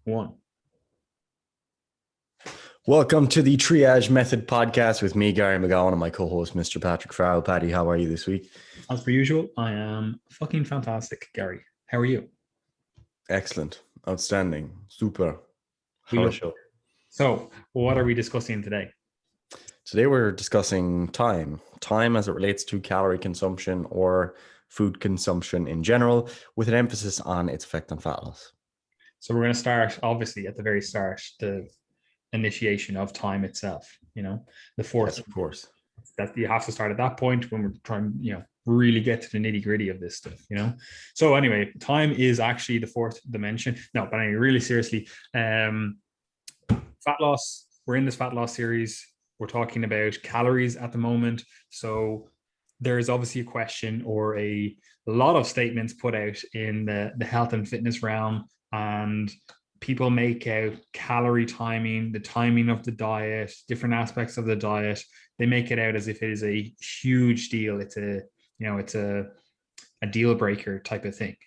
One. Welcome to the Triage Method podcast with me, Gary McGowan, and my co-host, Mr. Patrick Farrell. Patty, how are you this week? As per usual, I am fucking fantastic, Gary. How are you? Excellent. Outstanding. Super. We love Show. So, what are we discussing today? Today we're discussing time. Time as it relates to calorie consumption or food consumption in general, with an emphasis on its effect on fat loss. So we're going to start, obviously, at the very start, the initiation of time itself. The fourth. Yes, of course. That you have to start at that point when we're trying, really get to the nitty gritty of this stuff. So anyway, time is actually the fourth dimension. No, but anyway, really seriously, fat loss. We're in this fat loss series. We're talking about calories at the moment. So there is obviously a question or a lot of statements put out in the health and fitness realm, and people make out calorie timing, the timing of the diet, different aspects of the diet. They make it out as if it is a huge deal. It's a deal breaker type of thing.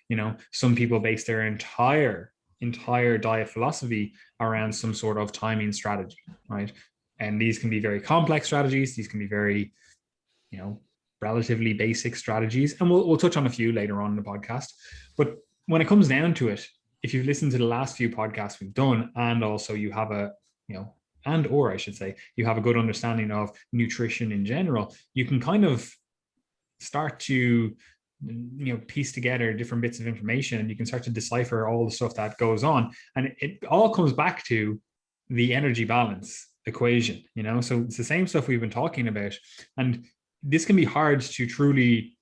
Some people base their entire diet philosophy around some sort of timing strategy, right? And these can be very complex strategies. These can be very, relatively basic strategies. And we'll touch on a few later on in the podcast. But when it comes down to it, if you've listened to the last few podcasts we've done, and also you have you have a good understanding of nutrition in general, you can kind of start to, piece together different bits of information, and you can start to decipher all the stuff that goes on. And it all comes back to the energy balance equation, so it's the same stuff we've been talking about. And this can be hard to truly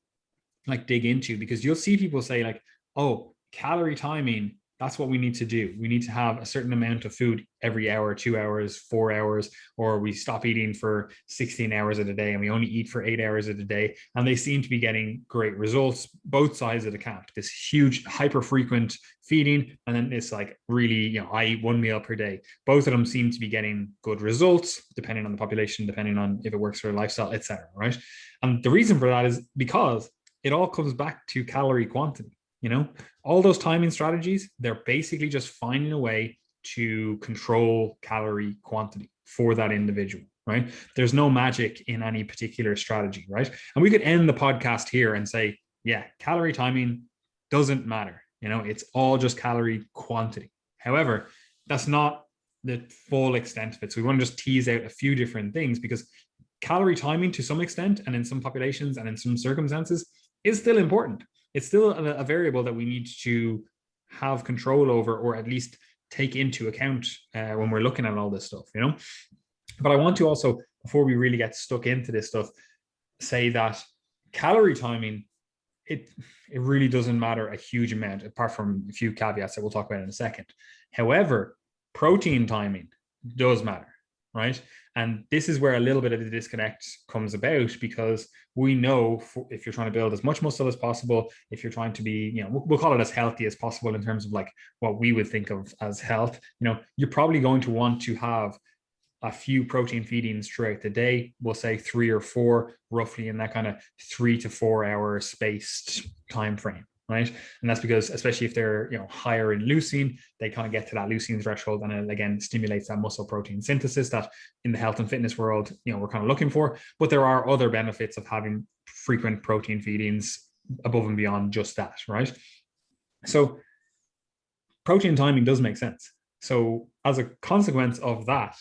dig into, because you'll see people say oh, calorie timing, that's what we need to do. We need to have a certain amount of food every hour, 2 hours, 4 hours, or we stop eating for 16 hours of the day and we only eat for 8 hours of the day. And they seem to be getting great results, both sides of the camp. This huge hyper frequent feeding, and then it's really, I eat 1 meal per day. Both of them seem to be getting good results, depending on the population, depending on if it works for a lifestyle, etc. Right? And the reason for that is because it all comes back to calorie quantity. All those timing strategies, they're basically just finding a way to control calorie quantity for that individual, right? There's no magic in any particular strategy, right? And we could end the podcast here and say, yeah, calorie timing doesn't matter. It's all just calorie quantity. However, that's not the full extent of it. So we want to just tease out a few different things, because calorie timing to some extent, and in some populations and in some circumstances, is still important. It's still a variable that we need to have control over, or at least take into account when we're looking at all this stuff, But I want to also, before we really get stuck into this stuff, say that calorie timing, it really doesn't matter a huge amount, apart from a few caveats that we'll talk about in a second. However, protein timing does matter, right? And this is where a little bit of the disconnect comes about, because we know if you're trying to build as much muscle as possible, if you're trying to be, we'll call it as healthy as possible in terms of what we would think of as health, you're probably going to want to have a few protein feedings throughout the day. We'll say 3 or 4, roughly in that kind of 3 to 4 hour spaced time frame. Right. And that's because, especially if they're, higher in leucine, they kind of get to that leucine threshold, and it again stimulates that muscle protein synthesis that in the health and fitness world, we're kind of looking for. But there are other benefits of having frequent protein feedings above and beyond just that. Right. So protein timing does make sense. So as a consequence of that,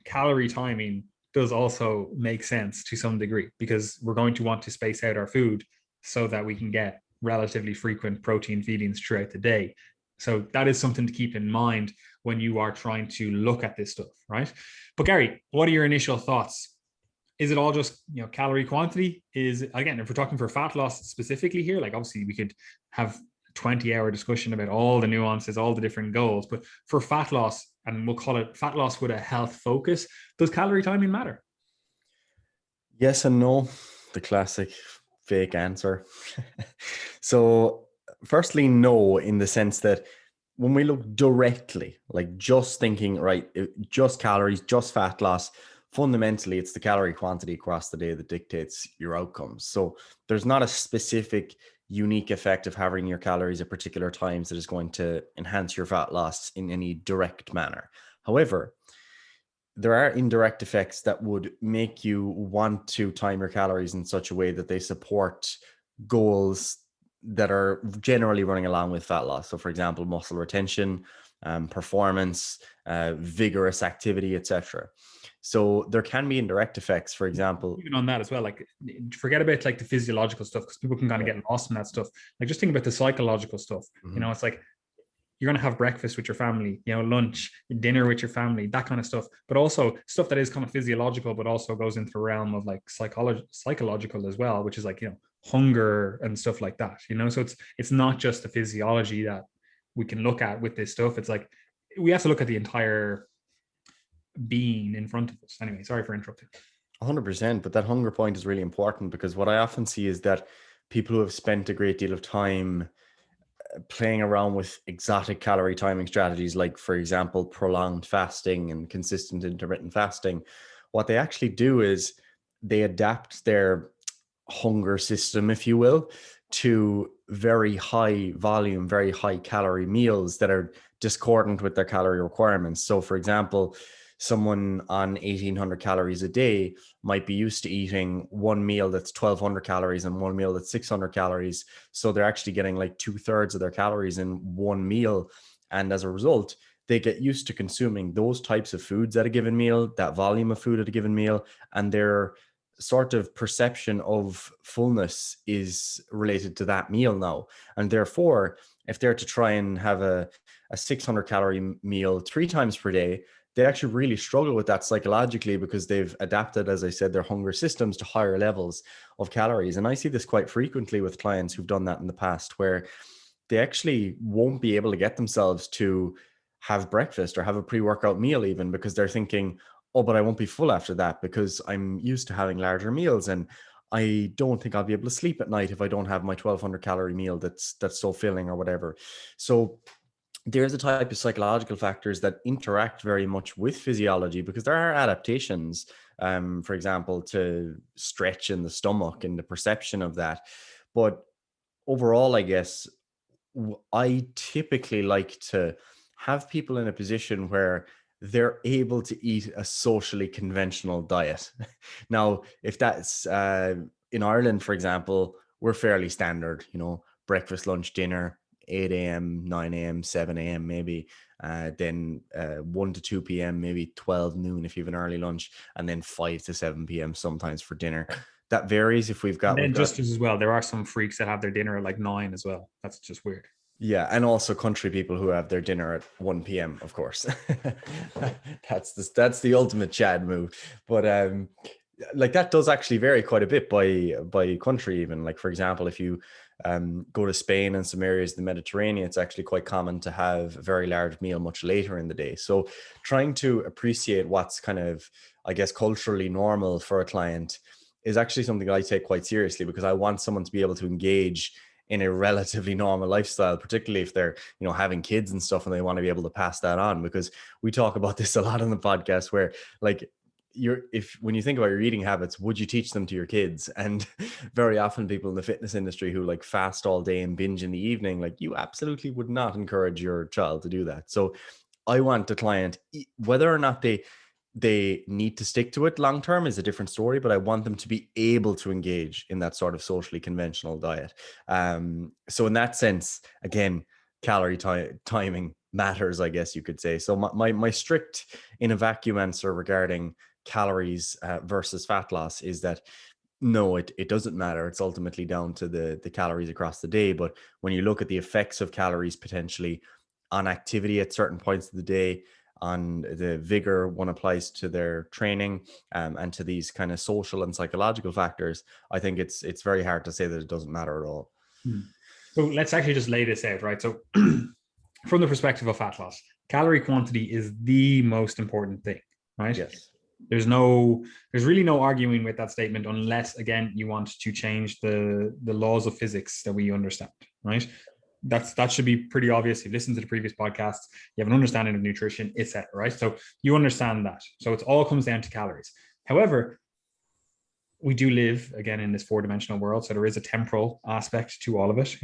calorie timing does also make sense to some degree, because we're going to want to space out our food so that we can get relatively frequent protein feedings throughout the day. So that is something to keep in mind when you are trying to look at this stuff, right? But Gary, what are your initial thoughts? Is it all just, calorie quantity? Is, again, if we're talking for fat loss specifically here, obviously we could have 20-hour discussion about all the nuances, all the different goals, but for fat loss, and we'll call it fat loss with a health focus, does calorie timing matter? Yes and no. The classic fake answer. So firstly, no, in the sense that when we look directly, just thinking, right, just calories, just fat loss, fundamentally, it's the calorie quantity across the day that dictates your outcomes. So there's not a specific unique effect of having your calories at particular times that is going to enhance your fat loss in any direct manner. However, there are indirect effects that would make you want to time your calories in such a way that they support goals that are generally running along with fat loss. So for example, muscle retention, performance, vigorous activity, etc. So there can be indirect effects. For example, even on that as well, like forget about like the physiological stuff, because people can kind of get lost in that stuff. Like just think about the psychological stuff. You know, it's like you're going to have breakfast with your family, you know, lunch, dinner with your family, that kind of stuff, but also stuff that is kind of physiological, but also goes into the realm of like psychological as well, which is like, you know, hunger and stuff like that, you know. So it's not just the physiology that we can look at with this stuff. It's like we have to look at the entire being in front of us. Anyway, sorry for interrupting. 100%, but that hunger point is really important, because what I often see is that people who have spent a great deal of time playing around with exotic calorie timing strategies, like for example prolonged fasting and consistent intermittent fasting, what they actually do is they adapt their hunger system, if you will, to very high volume, very high calorie meals that are discordant with their calorie requirements. So for example, someone on 1800 calories a day might be used to eating one meal that's 1200 calories and one meal that's 600 calories. So they're actually getting like 2/3 of their calories in one meal. And as a result, they get used to consuming those types of foods at a given meal, that volume of food at a given meal, and their sort of perception of fullness is related to that meal now. And therefore, if they're to try and have a 600 calorie meal 3 times per day, they actually really struggle with that psychologically, because they've adapted, as I said, their hunger systems to higher levels of calories. And I see this quite frequently with clients who've done that in the past, where they actually won't be able to get themselves to have breakfast or have a pre-workout meal even, because they're thinking, oh, but I won't be full after that because I'm used to having larger meals, and I don't think I'll be able to sleep at night if I don't have my 1200 calorie meal that's so filling or whatever. So there's a type of psychological factors that interact very much with physiology, because there are adaptations, for example, to stretch in the stomach and the perception of that. But overall, I guess I typically like to have people in a position where they're able to eat a socially conventional diet. Now, if that's in Ireland, for example, we're fairly standard, you know, breakfast, lunch, dinner, 8 a.m., 9 a.m., 7 a.m., maybe. Then 1 to 2 p.m., maybe 12 noon if you have an early lunch, and then 5 to 7 p.m. sometimes for dinner. That varies if we've got. And then just as well, there are some freaks that have their dinner at like 9 as well. That's just weird. Yeah, and also country people who have their dinner at 1 p.m., of course. That's the ultimate Chad move. But like that does actually vary quite a bit by country even. Like for example, if you go to Spain and some areas of the Mediterranean, it's actually quite common to have a very large meal much later in the day. So trying to appreciate what's kind of, I guess, culturally normal for a client is actually something I take quite seriously, because I want someone to be able to engage in a relatively normal lifestyle, particularly if they're, you know, having kids and stuff and they want to be able to pass that on. Because we talk about this a lot on the podcast, where like when you think about your eating habits, would you teach them to your kids? And very often people in the fitness industry who like fast all day and binge in the evening, like you absolutely would not encourage your child to do that. So I want the client, whether or not they need to stick to it long term is a different story, but I want them to be able to engage in that sort of socially conventional diet. So in that sense, again, calorie timing matters, I guess you could say. So my strict in a vacuum answer regarding calories versus fat loss is that no, it doesn't matter. It's ultimately down to the calories across the day. But when you look at the effects of calories potentially on activity at certain points of the day, on the vigor one applies to their training, and to these kind of social and psychological factors, I think it's very hard to say that it doesn't matter at all. So let's actually just lay this out, right? So from the perspective of fat loss, calorie quantity is the most important thing, right? Yes. There's really no arguing with that statement, unless again you want to change the laws of physics that we understand, right? That should be pretty obvious. You've listened to the previous podcasts, you have an understanding of nutrition, etc., right? So you understand that. So it all comes down to calories. However, we do live again in this four-dimensional world, so there is a temporal aspect to all of it,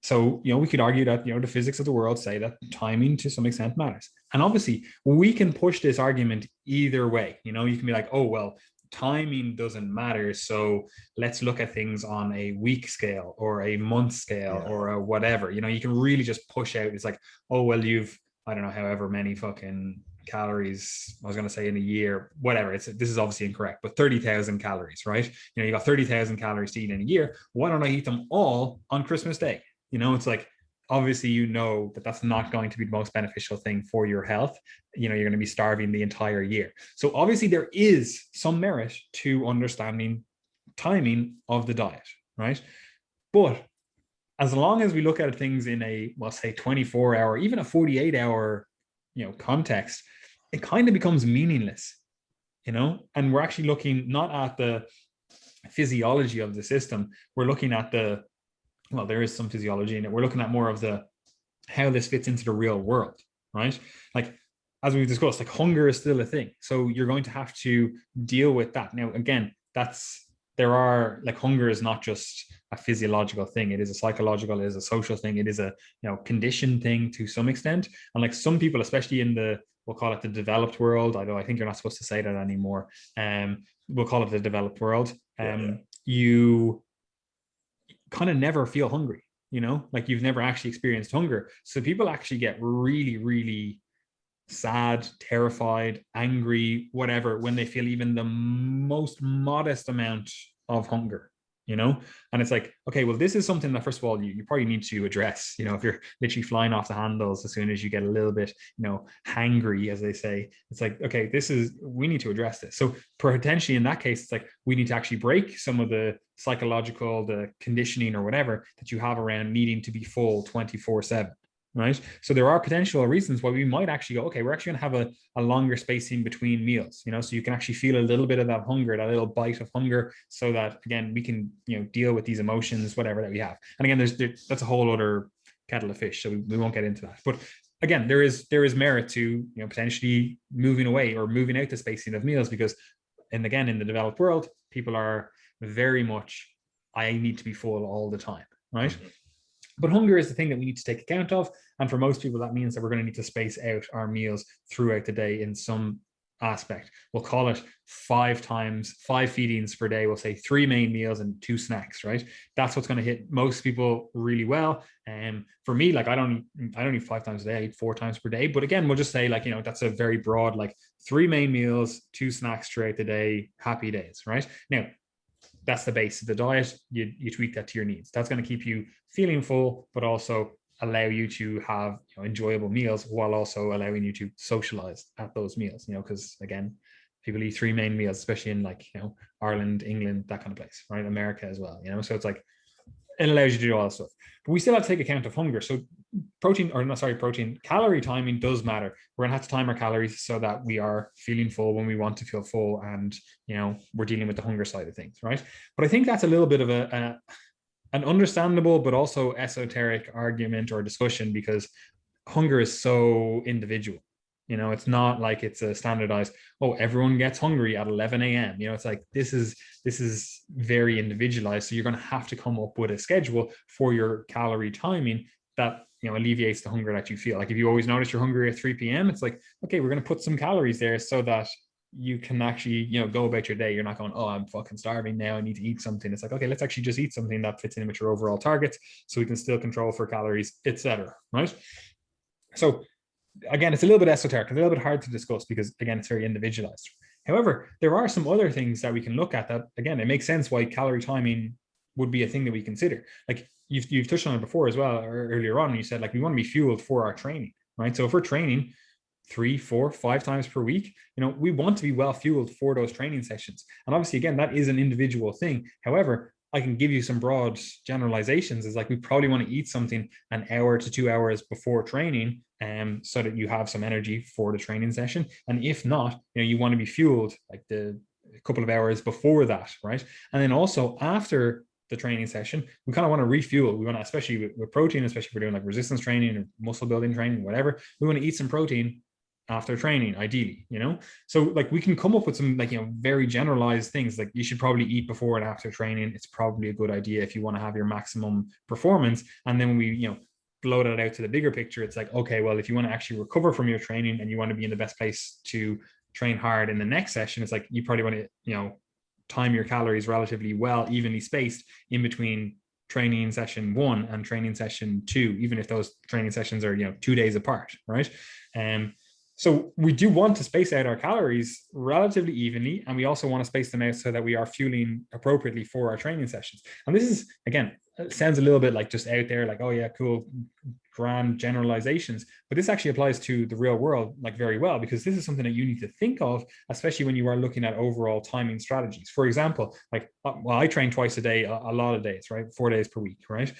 so we could argue that the physics of the world say that timing to some extent matters, and obviously we can push this argument either way. You can be like, oh well, timing doesn't matter, so let's look at things on a week scale or a month scale or a whatever. You can really just push out. It's like, oh well, you've, I don't know, however many fucking calories, I was going to say in a year, whatever. This is obviously incorrect, but 30,000 calories, right? You got 30,000 calories to eat in a year. Why don't I eat them all on Christmas Day? It's like, obviously, that that's not going to be the most beneficial thing for your health. You're going to be starving the entire year. So obviously there is some merit to understanding timing of the diet, right? But as long as we look at things in a, well, say 24-hour, even a 48-hour, context, it kind of becomes meaningless, and we're actually looking not at the physiology of the system. We're looking at well, there is some physiology in it. We're looking at more of how this fits into the real world, right? Like, as we've discussed, like hunger is still a thing. So you're going to have to deal with that. Now, again, hunger is not just a physiological thing. It is a psychological, it is a social thing. It is a, conditioned thing to some extent. And like some people, especially in we'll call it the developed world, although I think you're not supposed to say that anymore. We'll call it the developed world. You kind of never feel hungry, like you've never actually experienced hunger. So people actually get really, really sad, terrified, angry, whatever, when they feel even the most modest amount of hunger, and it's like, okay, well, this is something that, first of all, you probably need to address. If you're literally flying off the handles as soon as you get a little bit, hangry, as they say, it's like, okay, we need to address this. So potentially in that case, it's like, we need to actually break some of the psychological, the conditioning or whatever that you have around needing to be full 24/7. Right. So there are potential reasons why we might actually go, okay, we're actually going to have a longer spacing between meals, so you can actually feel a little bit of that hunger, that little bite of hunger, so that, again, we can, deal with these emotions, whatever that we have. And again, that's a whole other kettle of fish. So we won't get into that. But again, there is merit to, potentially moving away or moving out the spacing of meals, because, and again, in the developed world, people are very much, I need to be full all the time. Right. Mm-hmm. But hunger is the thing that we need to take account of. And for most people, that means that we're going to need to space out our meals throughout the day in some aspect. We'll call it 5 feedings per day. We'll say 3 main meals and 2 snacks, right? That's what's going to hit most people really well. And for me, like, I don't eat 5 times a day, I eat 4 times per day. But again, we'll just say, like, that's a very broad, like 3 main meals, 2 snacks throughout the day, happy days, right? Now, that's the base of the diet. You tweak that to your needs. That's going to keep you feeling full, but also allow you to have enjoyable meals, while also allowing you to socialize at those meals. Because again, people eat 3 main meals, especially in like Ireland, England, that kind of place, right? America as well. So it's like, it allows you to do all that stuff. But we still have to take account of hunger. So calorie timing does matter. We're gonna have to time our calories so that we are feeling full when we want to feel full, and we're dealing with the hunger side of things, right? But I think that's a little bit of an understandable but also esoteric argument or discussion, because hunger is so individual. It's not like it's a standardized, oh, everyone gets hungry at 11 a.m. It's like, this is very individualized. So you're going to have to come up with a schedule for your calorie timing that, alleviates the hunger that you feel. Like, if you always notice you're hungry at 3 p.m., it's like, okay, we're going to put some calories there so that you can actually, go about your day. You're not going, oh, I'm fucking starving now, I need to eat something. It's like, okay, let's actually just eat something that fits in with your overall targets, so we can still control for calories, etc. Right? So again, it's a little bit esoteric, a little bit hard to discuss, because again, it's very individualized. However, there are some other things that we can look at that, again, it makes sense why calorie timing would be a thing that we consider. Like, you've touched on it before as well, earlier on, you said, like, we want to be fueled for our training, right? So if we're training 3, 4, 5 times per week, we want to be well fueled for those training sessions. And obviously, again, that is an individual thing. However, I can give you some broad generalizations. Is like, we probably want to eat something an hour to 2 hours before training, so that you have some energy for the training session. And if not, you want to be fueled like a couple of hours before that, right? And then also after the training session, we kind of want to refuel. We want to, especially with protein, especially if we're doing like resistance training or muscle building training, whatever, we want to eat some protein after training, ideally, so like we can come up with some like, very generalized things, like you should probably eat before and after training. It's probably a good idea if you want to have your maximum performance. And then we, blow that out to the bigger picture. It's like, okay, well, if you want to actually recover from your training and you want to be in the best place to train hard in the next session, it's like you probably want to, time your calories relatively well, evenly spaced in between training session 1 and training session 2, even if those training sessions are 2 days apart, right? So we do want to space out our calories relatively evenly, and we also want to space them out so that we are fueling appropriately for our training sessions. And this is, again, it sounds a little bit like just out there, like, oh yeah, cool, grand generalizations, but this actually applies to the real world like very well, because this is something that you need to think of, especially when you are looking at overall timing strategies. For example, like, well, I train twice a day, a lot of days, right? 4 days per week, right?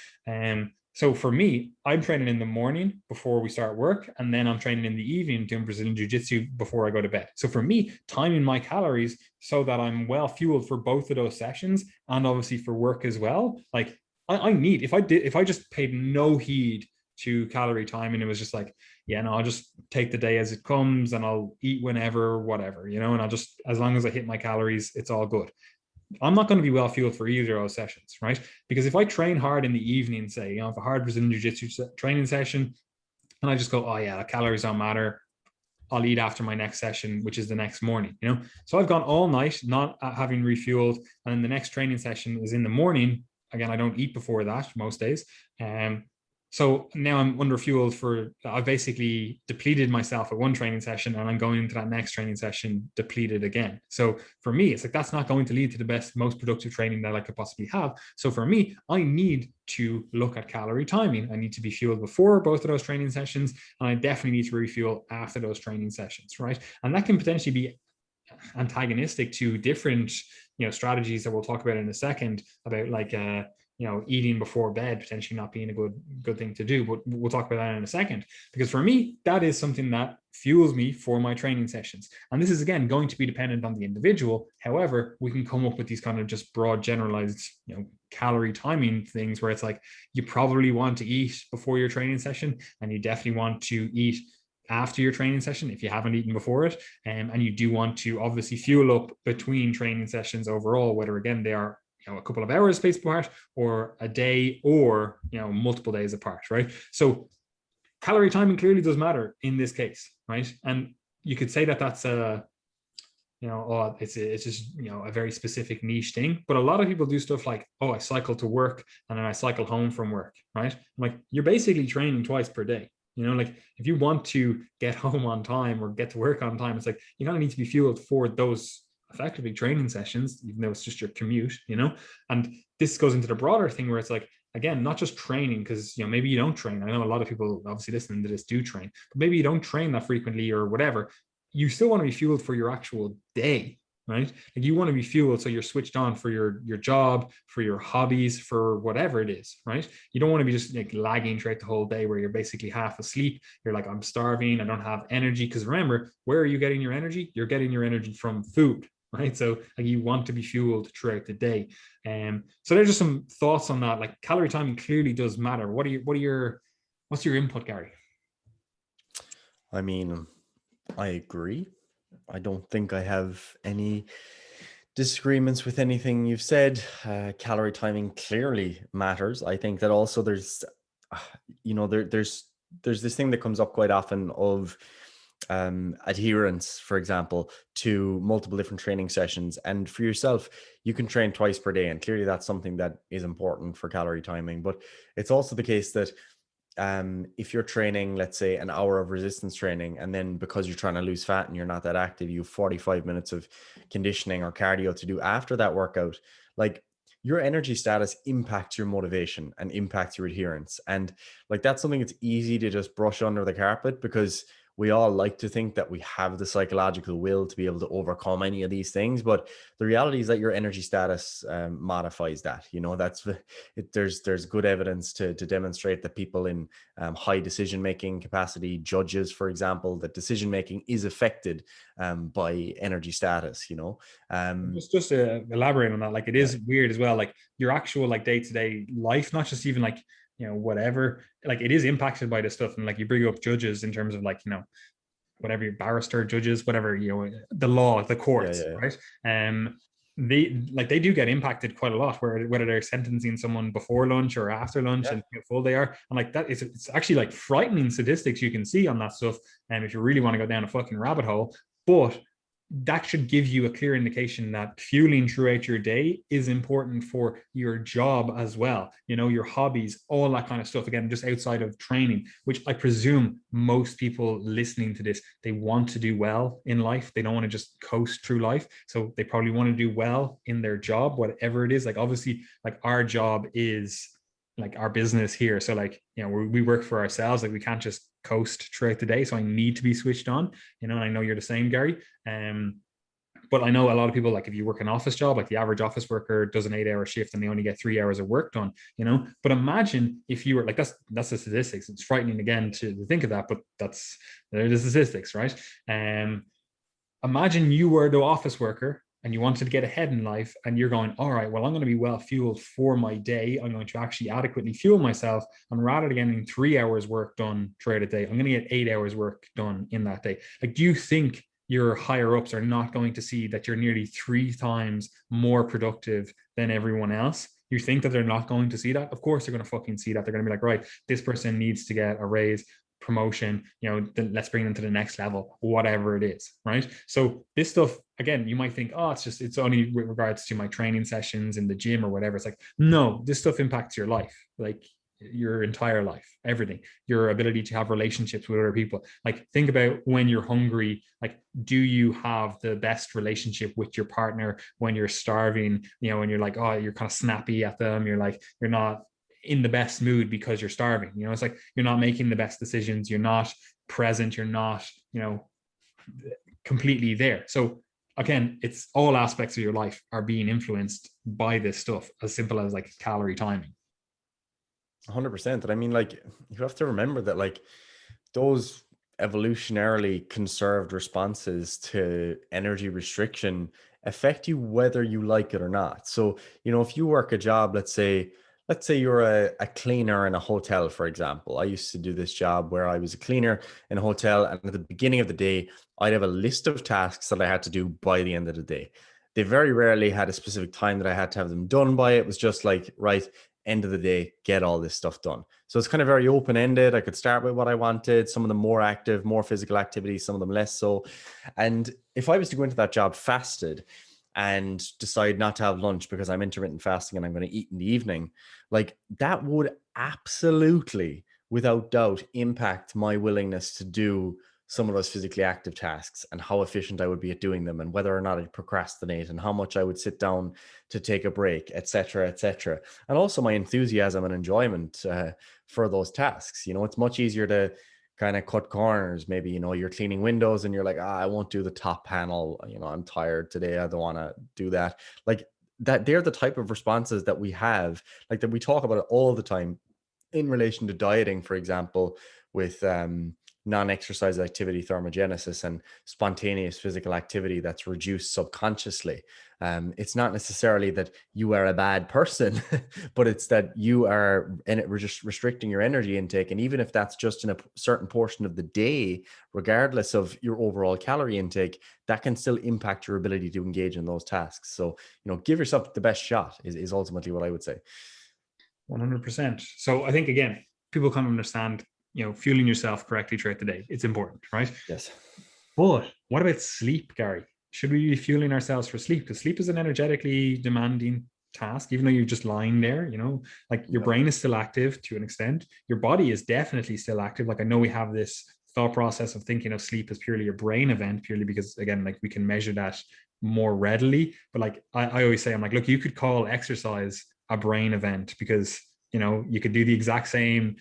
So for me, I'm training in the morning before we start work, and then I'm training in the evening doing Brazilian Jiu-Jitsu before I go to bed. So for me, timing my calories so that I'm well fueled for both of those sessions, and obviously for work as well. Like I need, if I just paid no heed to calorie timing, it was just like, yeah, no, I'll just take the day as it comes and I'll eat whenever, whatever, and I'll just, as long as I hit my calories, it's all good. I'm not going to be well fueled for either of those sessions, right? Because if I train hard in the evening, say, if a hard Brazilian Jiu-Jitsu training session, and I just go, oh yeah, the calories don't matter, I'll eat after my next session, which is the next morning, So I've gone all night not having refueled, and then the next training session is in the morning. Again, I don't eat before that most days. So now I'm underfueled I've basically depleted myself at one training session, and I'm going into that next training session depleted again. So for me, it's like, that's not going to lead to the best, most productive training that I could possibly have. So for me, I need to look at calorie timing. I need to be fueled before both of those training sessions, and I definitely need to refuel after those training sessions, right? And that can potentially be antagonistic to different, strategies that we'll talk about in a second, about like, eating before bed potentially not being a good thing to do, but we'll talk about that in a second. Because for me, that is something that fuels me for my training sessions. And this is, again, going to be dependent on the individual. However, we can come up with these kind of just broad generalized, calorie timing things, where it's like, you probably want to eat before your training session, and you definitely want to eat after your training session if you haven't eaten before it. And you do want to obviously fuel up between training sessions overall, whether, again, they are a couple of hours spaced apart, or a day, or multiple days apart, right? So calorie timing clearly does matter in this case, right? And you could say that that's it's just a very specific niche thing. But a lot of people do stuff like, I cycle to work and then I cycle home from work, right? Like, you're basically training twice per day. Like, if you want to get home on time or get to work on time, it's like, you kind of need to be fueled for those effectively training sessions, even though it's just your commute, and this goes into the broader thing where it's like, again, not just training, because maybe you don't train. I know a lot of people obviously listening to this do train, but maybe you don't train that frequently or whatever. You still want to be fueled for your actual day, right? Like, you want to be fueled so you're switched on for your job, for your hobbies, for whatever it is, right? You don't want to be just like lagging throughout the whole day where you're basically half asleep. You're like, I'm starving, I don't have energy. Because remember, where are you getting your energy? You're getting your energy from food, right? So like, you want to be fueled throughout the day. So there's just some thoughts on that. Like, calorie timing clearly does matter. What's your input, Gary? I mean, I agree. I don't think I have any disagreements with anything you've said. Calorie timing clearly matters. I think that also there's this thing that comes up quite often of adherence, for example, to multiple different training sessions. And for yourself, you can train twice per day, and clearly that's something that is important for calorie timing. But it's also the case that if you're training, let's say, an hour of resistance training, and then because you're trying to lose fat and you're not that active, you have 45 minutes of conditioning or cardio to do after that workout, like, your energy status impacts your motivation and impacts your adherence. And like, that's something that's easy to just brush under the carpet, because we all like to think that we have the psychological will to be able to overcome any of these things. But the reality is that your energy status modifies that. There's good evidence to demonstrate that people in high decision-making capacity, judges, for example, that decision-making is affected by energy status, Just to elaborate on that, like, it is weird as well. Like, your actual like day-to-day life, not just even like, whatever, like, it is impacted by this stuff. And like, you bring up judges in terms of like, whatever your barrister, judges, whatever, the law, the courts, Yeah. right? They do get impacted quite a lot, whether they're sentencing someone before lunch or after lunch, and how full they are. And like that, it's actually like frightening statistics you can see on that stuff. And if you really want to go down a fucking rabbit hole, but that should give you a clear indication that fueling throughout your day is important for your job as well. Your hobbies, all that kind of stuff. Again, just outside of training, which I presume most people listening to this, they want to do well in life. They don't want to just coast through life. So they probably want to do well in their job, whatever it is. Like obviously, like our job is like our business here. So like, we work for ourselves. Like we can't just coast throughout the day. So I need to be switched on, and I know you're the same, Gary. But I know a lot of people, like if you work an office job, like the average office worker does an 8-hour shift and they only get 3 hours of work done, but imagine if you were like, that's the statistics. It's frightening again to think of that, but they're the statistics, right? Imagine you were the office worker and you wanted to get ahead in life, and you're going, all right, well, I'm going to be well fueled for my day. I'm going to actually adequately fuel myself. And rather than getting 3 hours work done throughout a day, I'm going to get 8 hours work done in that day. Like, do you think your higher ups are not going to see that you're nearly 3 times more productive than everyone else? You think that they're not going to see that? Of course, they're going to fucking see that. They're going to be like, right, this person needs to get a raise, promotion, let's bring them to the next level, whatever it is, right? So this stuff, again, you might think, oh, it's only with regards to my training sessions in the gym or whatever. It's like, no, this stuff impacts your life, like your entire life, everything, your ability to have relationships with other people. Like, think about when you're hungry, like, do you have the best relationship with your partner when you're starving, when you're like, oh, you're kind of snappy at them, you're not in the best mood because you're starving. It's like you're not making the best decisions, you're not present, you're not completely there. So again, it's all aspects of your life are being influenced by this stuff, as simple as like calorie timing. 100%. And I mean, like, you have to remember that like those evolutionarily conserved responses to energy restriction affect you whether you like it or not. So if you work a job, let's say you're a cleaner in a hotel, for example. I used to do this job where I was a cleaner in a hotel, and at the beginning of the day, I'd have a list of tasks that I had to do by the end of the day. They very rarely had a specific time that I had to have them done by. It was just like, right, end of the day, get all this stuff done. So it's kind of very open-ended. I could start with what I wanted, some of them more active, more physical activity, some of them less so. And if I was to go into that job fasted and decide not to have lunch because I'm intermittent fasting and I'm going to eat in the evening, like that would absolutely, without doubt, impact my willingness to do some of those physically active tasks and how efficient I would be at doing them, and whether or not I'd procrastinate and how much I would sit down to take a break, etc., etc. And also my enthusiasm and enjoyment for those tasks. It's much easier to kind of cut corners. Maybe, you're cleaning windows and you're like, I won't do the top panel. I'm tired today. I don't want to do that. Like that, they're the type of responses that we have, like that we talk about it all the time in relation to dieting, for example, with non-exercise activity thermogenesis and spontaneous physical activity that's reduced subconsciously. It's not necessarily that you are a bad person, but it's that you are just restricting your energy intake. And even if that's just in a certain portion of the day, regardless of your overall calorie intake, that can still impact your ability to engage in those tasks. So, give yourself the best shot is ultimately what I would say. 100%. So I think, again, people kind of understand, fueling yourself correctly throughout the day. It's important, right? Yes. But what about sleep, Gary? Should we be fueling ourselves for sleep? Because sleep is an energetically demanding task, even though you're just lying there, like your brain is still active to an extent. Your body is definitely still active. Like, I know we have this thought process of thinking of sleep as purely a brain event, purely because, again, like we can measure that more readily. But like I always say, I'm like, look, you could call exercise a brain event, because you could do the exact same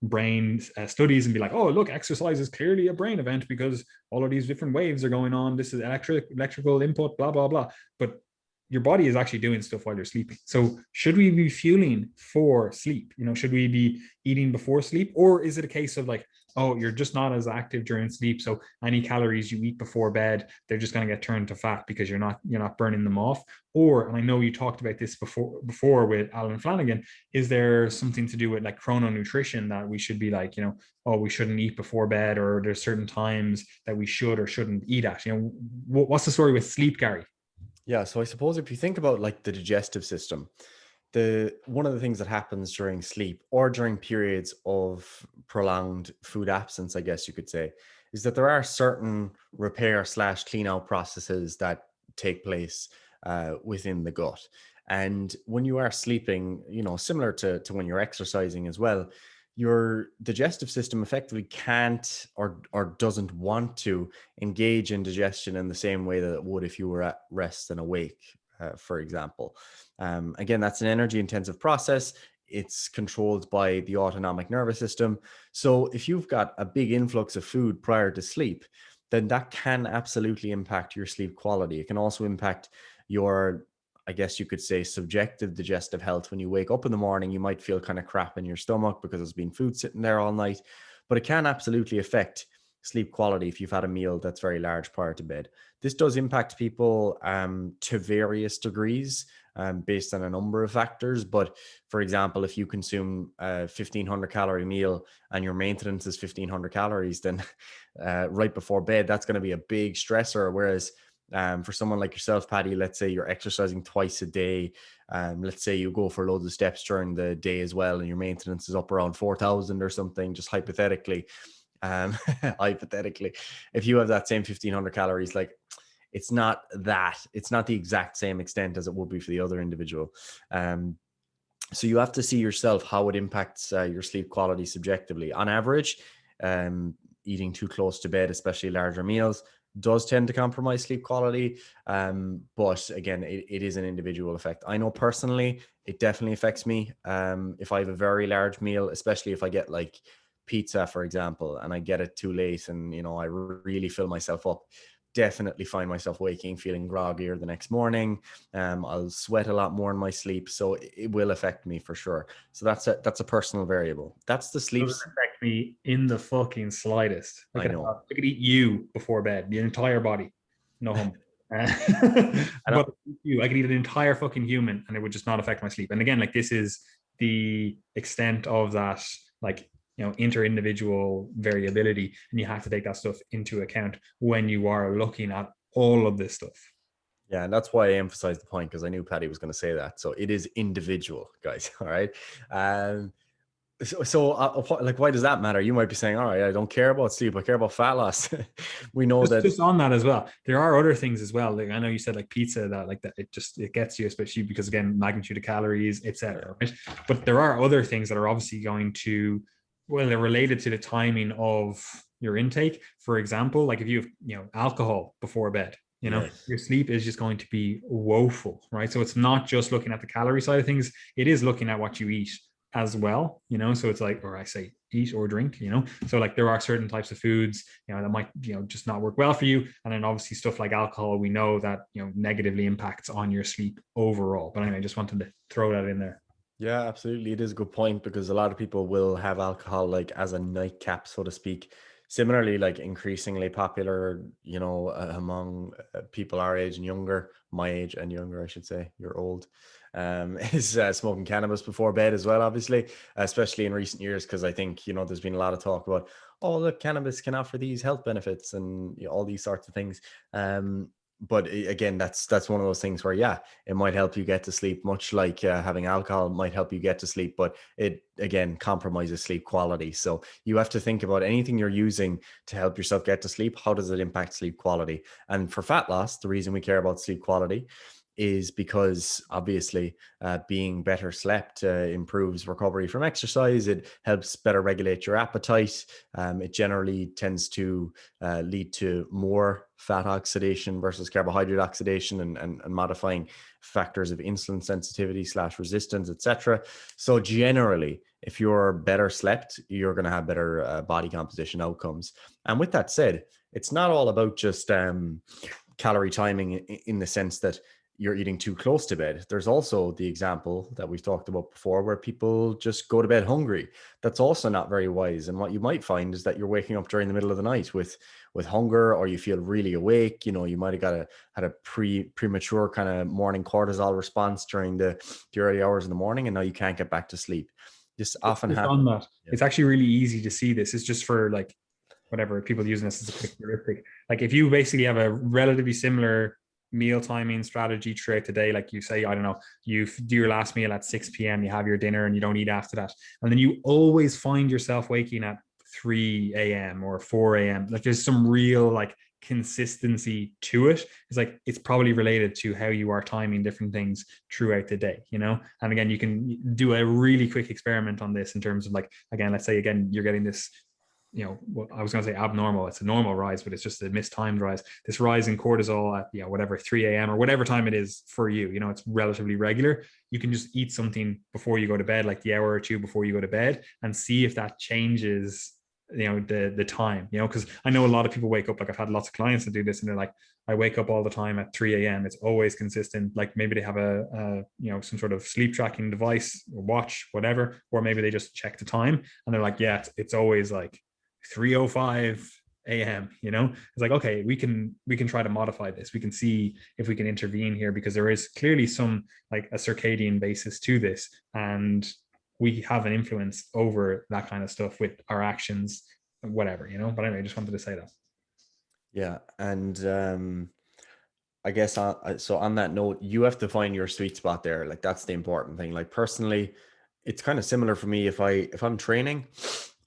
brain studies and be like, oh, look, exercise is clearly a brain event because all of these different waves are going on, this is electrical input, blah blah blah. But your body is actually doing stuff while you're sleeping. So should we be fueling for sleep? Should we be eating before sleep? Or is it a case of like, oh, you're just not as active during sleep. So any calories you eat before bed, they're just going to get turned to fat because you're not burning them off. Or, and I know you talked about this before with Alan Flanagan, is there something to do with like chrononutrition that we should be like, oh, we shouldn't eat before bed, or there's certain times that we should or shouldn't eat at? What's the story with sleep, Gary? Yeah, so I suppose if you think about like the digestive system, the one of the things that happens during sleep or during periods of prolonged food absence, I guess you could say, is that there are certain repair slash clean out processes that take place within the gut. And when you are sleeping, similar to when you're exercising as well, your digestive system effectively can't or doesn't want to engage in digestion in the same way that it would if you were at rest and awake, for example. Again, that's an energy intensive process. It's controlled by the autonomic nervous system. So if you've got a big influx of food prior to sleep, then that can absolutely impact your sleep quality. It can also impact your, I guess you could say, subjective digestive health. When you wake up in the morning, you might feel kind of crap in your stomach because there's been food sitting there all night, but it can absolutely affect sleep quality if you've had a meal that's very large prior to bed. This does impact people to various degrees based on a number of factors. But for example, if you consume a 1,500 calorie meal and your maintenance is 1,500 calories, then right before bed, that's going to be a big stressor. Whereas for someone like yourself, Paddy, let's say you're exercising twice a day. Let's say you go for loads of steps during the day as well, and your maintenance is up around 4,000 or something, just hypothetically. Hypothetically, if you have that same 1,500 calories, like it's not the exact same extent as it would be for the other individual. So you have to see yourself how it impacts your sleep quality subjectively. On average, eating too close to bed, especially larger meals, does tend to compromise sleep quality. But again, it is an individual effect. I know personally, it definitely affects me. If I have a very large meal, especially if I get like pizza, for example, and I get it too late and, I really fill myself up, definitely find myself waking, feeling groggier the next morning. I'll sweat a lot more in my sleep. So it will affect me for sure. So that's a personal variable. That's the sleep. Doesn't affect me in the fucking slightest. I know. I could eat you before bed, the entire body. No hum. But I could eat an entire fucking human and it would just not affect my sleep. And again, like this is the extent of that, like, inter-individual variability. And you have to take that stuff into account when you are looking at all of this stuff. Yeah, and that's why I emphasized the point, because I knew Paddy was going to say that. So it is individual, guys. All right. Like, why does that matter? You might be saying, all right, I don't care about sleep, I care about fat loss. We know that. Just on that as well, there are other things as well. Like I know you said like pizza, that like that it gets you, especially because again, magnitude of calories, etc. Right? But there are other things that are obviously going to, well, they're related to the timing of your intake. For example, like if you have alcohol before bed, your sleep is just going to be woeful, right? So it's not just looking at the calorie side of things, it is looking at what you eat as well, so it's like, or I say eat or drink, so like there are certain types of foods, that might, just not work well for you. And then obviously stuff like alcohol, we know that, negatively impacts on your sleep overall. But anyway, I just wanted to throw that in there. Yeah, absolutely. It is a good point, because a lot of people will have alcohol like as a nightcap, so to speak. Similarly, like increasingly popular, among people our age and younger, my age and younger, I should say, you're old, is smoking cannabis before bed as well, obviously, especially in recent years, because I think, there's been a lot of talk about, oh, look, cannabis can offer these health benefits and all these sorts of things. But again, that's one of those things where, yeah, it might help you get to sleep, much like having alcohol might help you get to sleep, but it, again, compromises sleep quality. So you have to think about anything you're using to help yourself get to sleep. How does it impact sleep quality? And for fat loss, the reason we care about sleep quality is because obviously being better slept improves recovery from exercise. It helps better regulate your appetite. It generally tends to lead to more fat oxidation versus carbohydrate oxidation, and modifying factors of insulin sensitivity / resistance, etc. So generally, if you're better slept, you're going to have better body composition outcomes. And with that said, it's not all about just calorie timing in the sense that you're eating too close to bed. There's also the example that we've talked about before where people just go to bed hungry. That's also not very wise. And what you might find is that you're waking up during the middle of the night with hunger, or you feel really awake. You know, you might have had a premature kind of morning cortisol response during the early hours in the morning, and now you can't get back to sleep. This often happens. On that, Yeah. it's actually really easy to see this. It's just for like whatever people using this as a quick heuristic. Like if you basically have a relatively similar meal timing strategy throughout the day, like you say, I don't know, you do your last meal at 6 p.m., you have your dinner and you don't eat after that. And then you always find yourself waking at 3 a.m. or 4 a.m. Like there's some real like consistency to it. It's like it's probably related to how you are timing different things throughout the day, you know. And again, you can do a really quick experiment on this in terms of like, again, let's say again you're getting this, you know, well, I was going to say abnormal, it's a normal rise, but it's just a mistimed rise, this rise in cortisol at, you know, whatever 3 a.m. or whatever time it is for you, you know, it's relatively regular. You can just eat something before you go to bed, like the hour or two before you go to bed, and see if that changes, you know, the time, you know, because I know a lot of people wake up, like I've had lots of clients that do this and they're like, I wake up all the time at 3 a.m. It's always consistent. Like maybe they have a you know, some sort of sleep tracking device or watch, whatever, or maybe they just check the time and they're like, yeah, it's always like 3:05 a.m. You know, it's like, okay, we can try to modify this. We can see if we can intervene here, because there is clearly some like a circadian basis to this, and we have an influence over that kind of stuff with our actions, whatever, you know. But anyway, I just wanted to say that. Yeah, and I guess so on that note, you have to find your sweet spot there. Like that's the important thing. Like personally, it's kind of similar for me. If I'm training,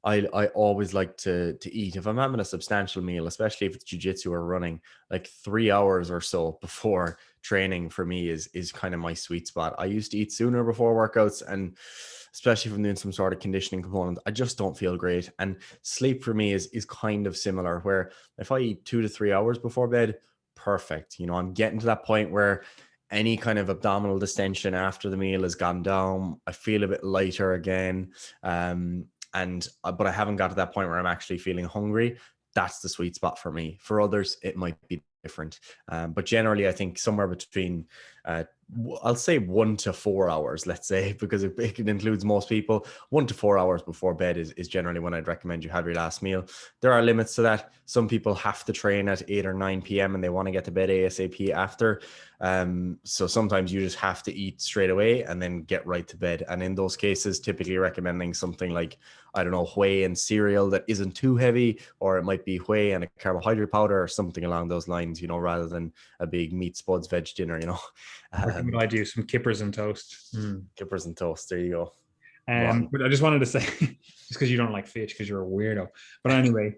I always like to eat. If I'm having a substantial meal, especially if it's jiu-jitsu or running, like 3 hours or so before training for me is kind of my sweet spot. I used to eat sooner before workouts, and especially if I'm doing some sort of conditioning component, I just don't feel great. And sleep for me is kind of similar, where if I eat 2 to 3 hours before bed, perfect. You know, I'm getting to that point where any kind of abdominal distension after the meal has gone down. I feel a bit lighter again. But I haven't got to that point where I'm actually feeling hungry. That's the sweet spot for me. For others, it might be different. But generally, I think somewhere between, I'll say 1 to 4 hours, let's say, because it includes most people. 1 to 4 hours before bed is generally when I'd recommend you have your last meal. There are limits to that. Some people have to train at 8 or 9 p.m. and they want to get to bed ASAP after. So sometimes you just have to eat straight away and then get right to bed. And in those cases, typically recommending something like, I don't know, whey and cereal that isn't too heavy, or it might be whey and a carbohydrate powder or something along those lines, you know, rather than a big meat, spuds, veg dinner, you know. What would I do? Some kippers and toast. Kippers and toast. There you go. But I just wanted to say, just because you don't like fish, because you're a weirdo. But anyway,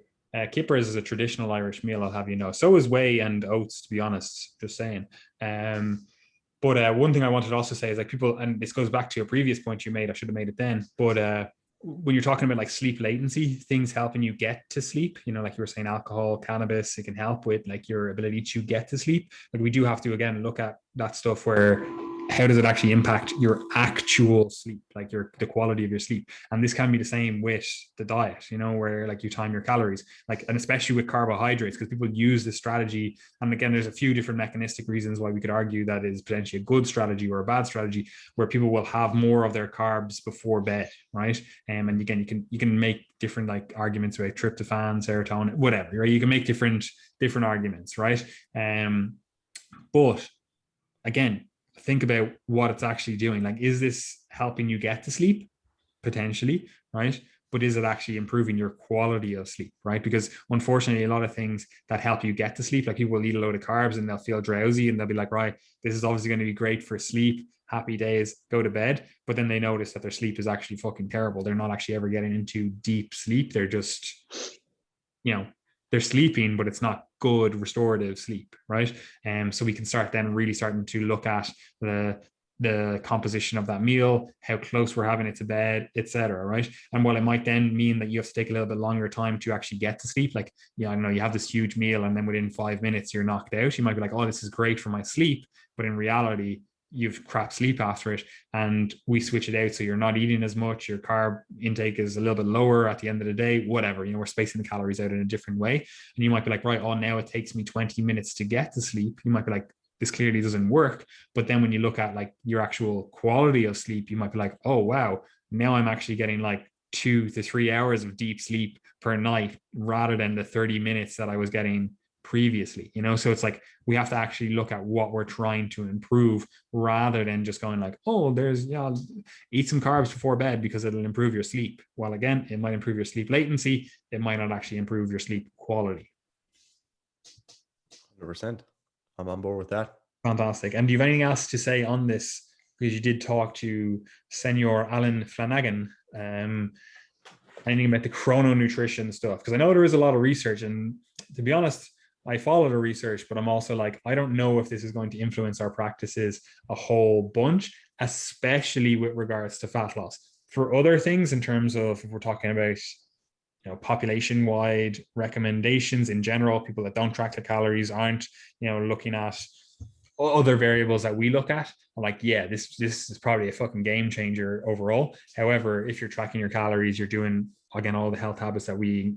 kippers is a traditional Irish meal, I'll have you know. So is whey and oats, to be honest. Just saying. But one thing I wanted to also say is like people, and this goes back to a previous point you made. I should have made it then. But when you're talking about like sleep latency, things helping you get to sleep, you know, like you were saying, alcohol, cannabis, it can help with like your ability to get to sleep. But we do have to, again, look at that stuff where how does it actually impact your actual sleep, like the quality of your sleep. And this can be the same with the diet, you know, where like you time your calories, like, and especially with carbohydrates, because people use this strategy. And again, there's a few different mechanistic reasons why we could argue that is potentially a good strategy or a bad strategy, where people will have more of their carbs before bed, right? And again, you can make different like arguments about tryptophan, serotonin, whatever, right? You can make different arguments, right? But again, think about what it's actually doing. Like, is this helping you get to sleep? Potentially, right? But is it actually improving your quality of sleep, right? Because unfortunately, a lot of things that help you get to sleep, like people will eat a load of carbs and they'll feel drowsy and they'll be like, right, this is obviously going to be great for sleep, happy days, go to bed. But then they notice that their sleep is actually fucking terrible. They're not actually ever getting into deep sleep. They're just, you know, they're sleeping, but it's not good restorative sleep, right? So we can start then really starting to look at the composition of that meal, how close we're having it to bed, etc. Right? And while it might then mean that you have to take a little bit longer time to actually get to sleep, like, yeah, I don't know, you have this huge meal and then within 5 minutes you're knocked out. You might be like, oh, this is great for my sleep, but in reality, you've crap sleep after it, and we switch it out so you're not eating as much, your carb intake is a little bit lower at the end of the day, whatever, you know, we're spacing the calories out in a different way. And you might be like, right, oh, now it takes me 20 minutes to get to sleep. You might be like, this clearly doesn't work. But then when you look at like your actual quality of sleep, you might be like, oh, wow, now I'm actually getting like 2 to 3 hours of deep sleep per night rather than the 30 minutes that I was getting previously, so it's like we have to actually look at what we're trying to improve rather than just going like, oh, there's eat some carbs before bed because it'll improve your sleep. Well, again, it might improve your sleep latency, it might not actually improve your sleep quality. 100%. I'm on board with that. Fantastic. And do you have anything else to say on this? Because you did talk to Senor Alan Flanagan, anything about the chrononutrition stuff? Because I know there is a lot of research, and to be honest, I follow the research, but I'm also like, I don't know if this is going to influence our practices a whole bunch, especially with regards to fat loss. For other things, in terms of if we're talking about population-wide recommendations in general, people that don't track the calories aren't looking at other variables that we look at. I'm like, yeah, this is probably a fucking game changer overall. However, if you're tracking your calories, you're doing, again, all the health habits that we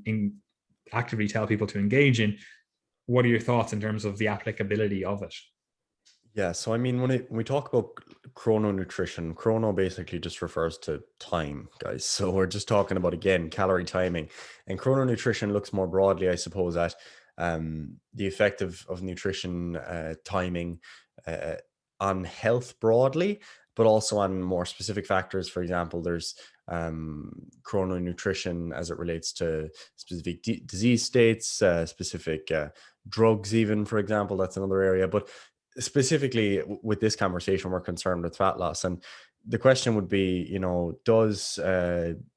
actively tell people to engage in. What are your thoughts in terms of the applicability of it? Yeah, so I mean, when we talk about chrononutrition, chrono basically just refers to time, guys. So we're just talking about, again, calorie timing. And chrononutrition looks more broadly, I suppose, at the effect of nutrition timing on health broadly, but also on more specific factors. For example, there's chrononutrition as it relates to specific disease states, specific drugs, even, for example. That's another area. But specifically with this conversation, we're concerned with fat loss. And the question would be, does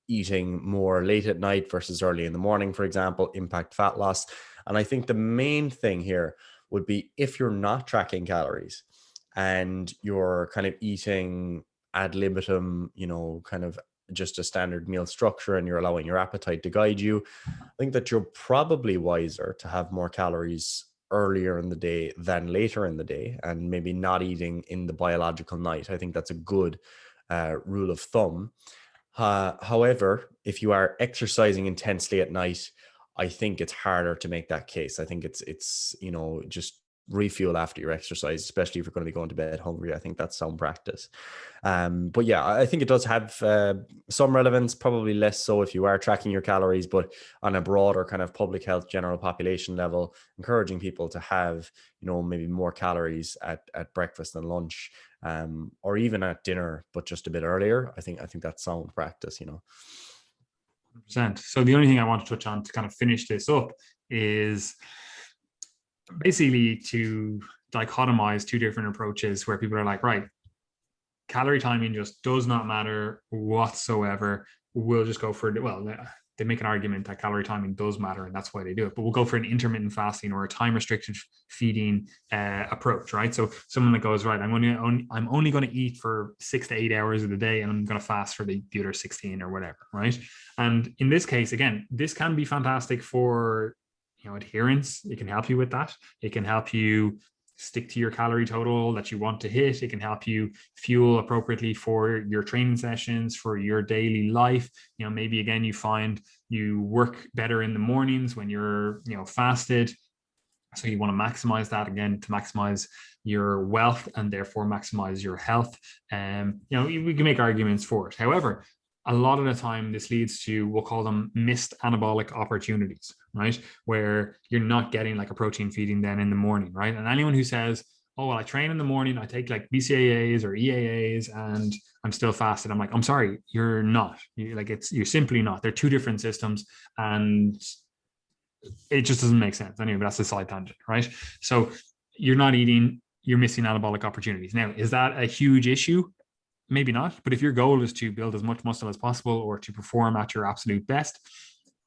eating more late at night versus early in the morning, for example, impact fat loss? And I think the main thing here would be, if you're not tracking calories and you're kind of eating ad libitum, kind of just a standard meal structure, and you're allowing your appetite to guide you, I think that you're probably wiser to have more calories earlier in the day than later in the day, and maybe not eating in the biological night. I think that's a good rule of thumb. However, if you are exercising intensely at night, I think it's harder to make that case. I think it's just refuel after your exercise, especially if you're going to be going to bed hungry. I think that's sound practice. But yeah, I think it does have some relevance, probably less so if you are tracking your calories, but on a broader kind of public health, general population level, encouraging people to have, maybe more calories at breakfast and lunch, or even at dinner, but just a bit earlier. I think that's sound practice, 100%. So the only thing I want to touch on to kind of finish this up is basically to dichotomize two different approaches where people are like, right, calorie timing just does not matter whatsoever. We'll just go for it. Well, they make an argument that calorie timing does matter, and that's why they do it. But we'll go for an intermittent fasting or a time restricted feeding approach, right? So someone that goes, right, I'm only going to eat for 6 to 8 hours of the day, and I'm going to fast for the other 16 or whatever, right? And in this case, again, this can be fantastic for adherence. It can help you with that. It can help you stick to your calorie total that you want to hit. It can help you fuel appropriately for your training sessions, for your daily life. Maybe again, you find you work better in the mornings when you're, fasted. So you want to maximize that, again, to maximize your wealth and therefore maximize your health. We can make arguments for it. However, a lot of the time this leads to, we'll call them missed anabolic opportunities, right? Where you're not getting like a protein feeding then in the morning, right? And anyone who says, oh, well, I train in the morning, I take like BCAAs or EAAs and I'm still fasted. I'm like, I'm sorry, you're not. You're simply not. They're two different systems, and it just doesn't make sense. Anyway, but that's a side tangent, right? So you're not eating, you're missing anabolic opportunities. Now, is that a huge issue? Maybe not, but if your goal is to build as much muscle as possible or to perform at your absolute best,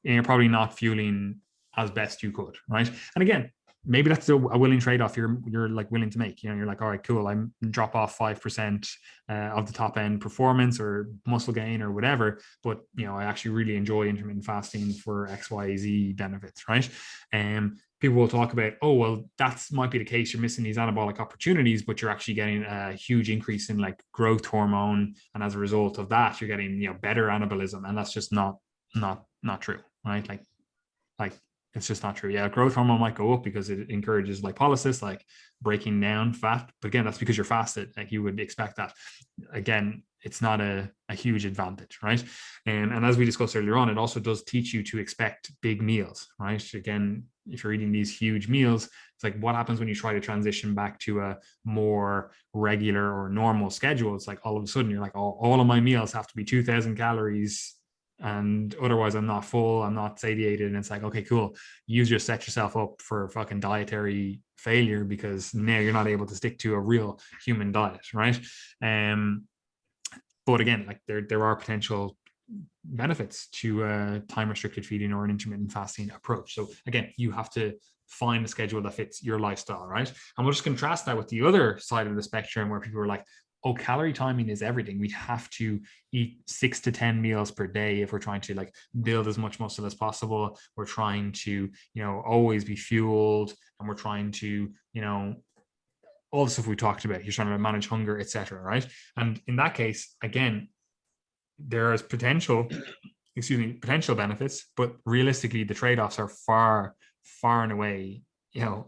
you're probably not fueling as best you could, right? And again, maybe that's a willing trade-off you're like willing to make. You're like, all right, cool, I'm drop off 5% of the top end performance or muscle gain or whatever, but I actually really enjoy intermittent fasting for XYZ benefits, right? People will talk about, oh, well, that might be the case. You're missing these anabolic opportunities, but you're actually getting a huge increase in like growth hormone, and as a result of that, you're getting better anabolism, and that's just not true, right? Like It's just not true. Yeah, growth hormone might go up because it encourages lipolysis, like breaking down fat. But again, that's because you're fasted. Like you would expect that. Again, it's not a huge advantage, right? And as we discussed earlier on, it also does teach you to expect big meals, right? Again, if you're eating these huge meals, it's like what happens when you try to transition back to a more regular or normal schedule? It's like all of a sudden you're like, all of my meals have to be 2,000 calories and otherwise I'm not full, I'm not satiated. And it's like, okay, cool. You just set yourself up for fucking dietary failure because now you're not able to stick to a real human diet, right? But again, like there are potential benefits to time restricted feeding or an intermittent fasting approach. So again, you have to find a schedule that fits your lifestyle, right? And we'll just contrast that with the other side of the spectrum where people are like, oh, calorie timing is everything. We have to eat 6 to 10 meals per day if we're trying to like build as much muscle as possible. We're trying to, always be fueled, and we're trying to, all the stuff we talked about. You're trying to manage hunger, etc. Right? And in that case, again, there is potential benefits, but realistically, the trade-offs are far, far and away, the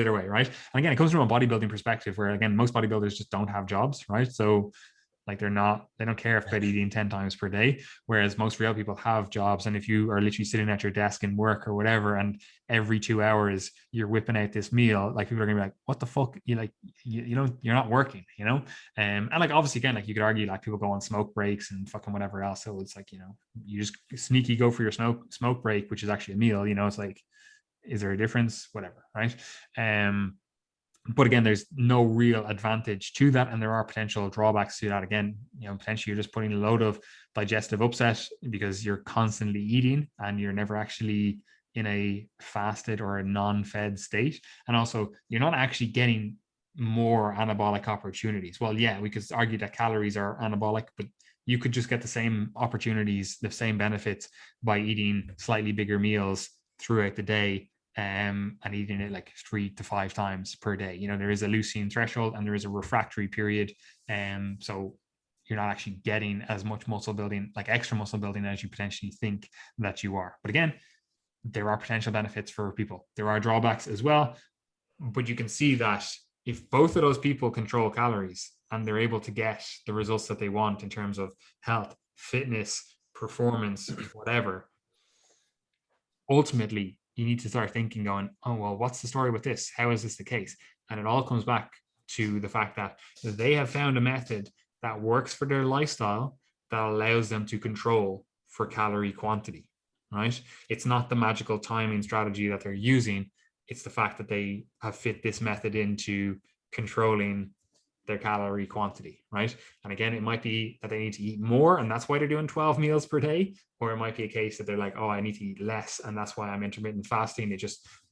other way, right? And again, it comes from a bodybuilding perspective where, again, most bodybuilders just don't have jobs, right? So like they don't care about eating 10 times per day, whereas most real people have jobs. And if you are literally sitting at your desk in work or whatever, and every 2 hours you're whipping out this meal, like people are gonna be like, what the fuck? You're not working, and like obviously again, like you could argue like people go on smoke breaks and fucking whatever else. So it's like, you just sneaky go for your smoke break, which is actually a meal, it's like, is there a difference? Whatever, right? But again, there's no real advantage to that, and there are potential drawbacks to that. Again, potentially you're just putting a load of digestive upset because you're constantly eating and you're never actually in a fasted or a non-fed state. And also, you're not actually getting more anabolic opportunities. Well, yeah, we could argue that calories are anabolic, but you could just get the same opportunities, the same benefits by eating slightly bigger meals throughout the day, and eating it like 3 to 5 times per day. There is a leucine threshold and there is a refractory period. So you're not actually getting as much muscle building, like extra muscle building, as you potentially think that you are. But again, there are potential benefits for people. There are drawbacks as well. But you can see that if both of those people control calories and they're able to get the results that they want in terms of health, fitness, performance, whatever, ultimately you need to start thinking, going, oh, well, what's the story with this? How is this the case? And it all comes back to the fact that they have found a method that works for their lifestyle that allows them to control for calorie quantity, right? It's not the magical timing strategy that they're using. It's the fact that they have fit this method into controlling their calorie quantity, right? And again, it might be that they need to eat more and that's why they're doing 12 meals per day, or it might be a case that they're like, oh, I need to eat less and that's why I'm intermittent fasting.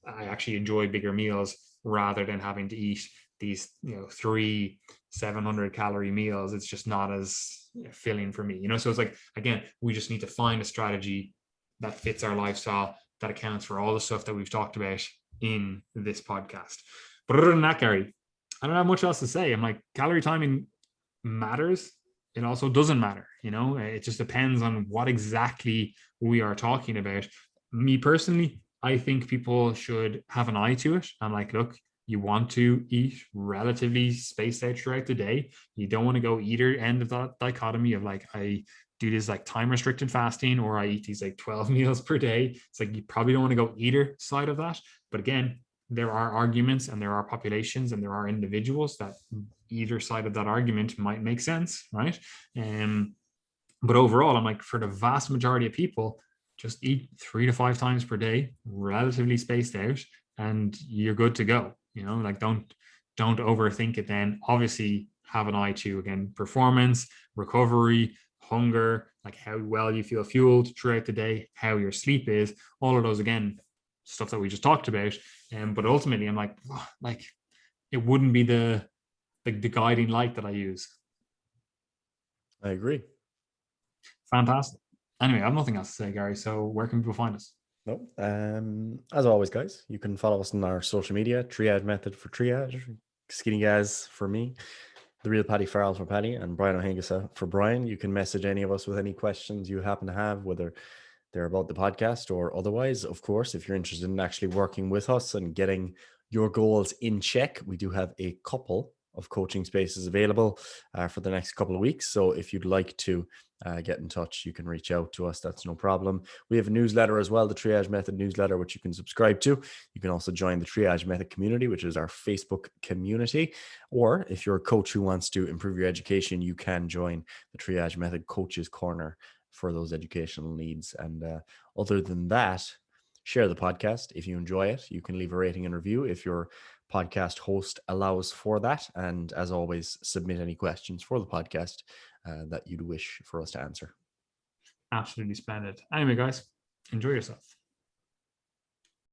I actually enjoy bigger meals rather than having to eat these 3 700 calorie meals. It's just not as filling for me, so it's like, again, we just need to find a strategy that fits our lifestyle, that accounts for all the stuff that we've talked about in this podcast. But other than that, Gary, I don't have much else to say. I'm like, calorie timing matters. It also doesn't matter. It just depends on what exactly we are talking about. Me personally, I think people should have an eye to it. I'm like, look, you want to eat relatively spaced out throughout the day. You don't want to go either end of that dichotomy of like, I do this like time restricted fasting or I eat these like 12 meals per day. It's like, you probably don't want to go either side of that. But again, there are arguments and there are populations and there are individuals that either side of that argument might make sense, right? But overall, I'm like, for the vast majority of people, just eat 3 to 5 times per day, relatively spaced out, and you're good to go. Like don't overthink it. Then obviously have an eye to, again, performance, recovery, hunger, like how well you feel fueled throughout the day, how your sleep is, all of those, again, stuff that we just talked about. But ultimately, I'm like it wouldn't be the guiding light that I use. I agree. Fantastic. Anyway, I have nothing else to say, Gary. So where can people find us? No, as always, guys, you can follow us on our social media: Triage Method for Triage, Skinny Guys for me, The Real Paddy Farrell for Paddy, and Brian O'Hengisa for Brian. You can message any of us with any questions you happen to have, whether there about the podcast or otherwise. Of course, if you're interested in actually working with us and getting your goals in check, we do have a couple of coaching spaces available for the next couple of weeks. So if you'd like to get in touch, you can reach out to us. That's no problem. We have a newsletter as well, the Triage Method newsletter, which you can subscribe to. You can also join the Triage Method community, which is our Facebook community. Or if you're a coach who wants to improve your education, you can join the Triage Method Coaches Corner for those educational needs. And other than that, share the podcast. If you enjoy it, you can leave a rating and review if your podcast host allows for that. And as always, submit any questions for the podcast that you'd wish for us to answer. Absolutely splendid. Anyway, guys, enjoy yourself.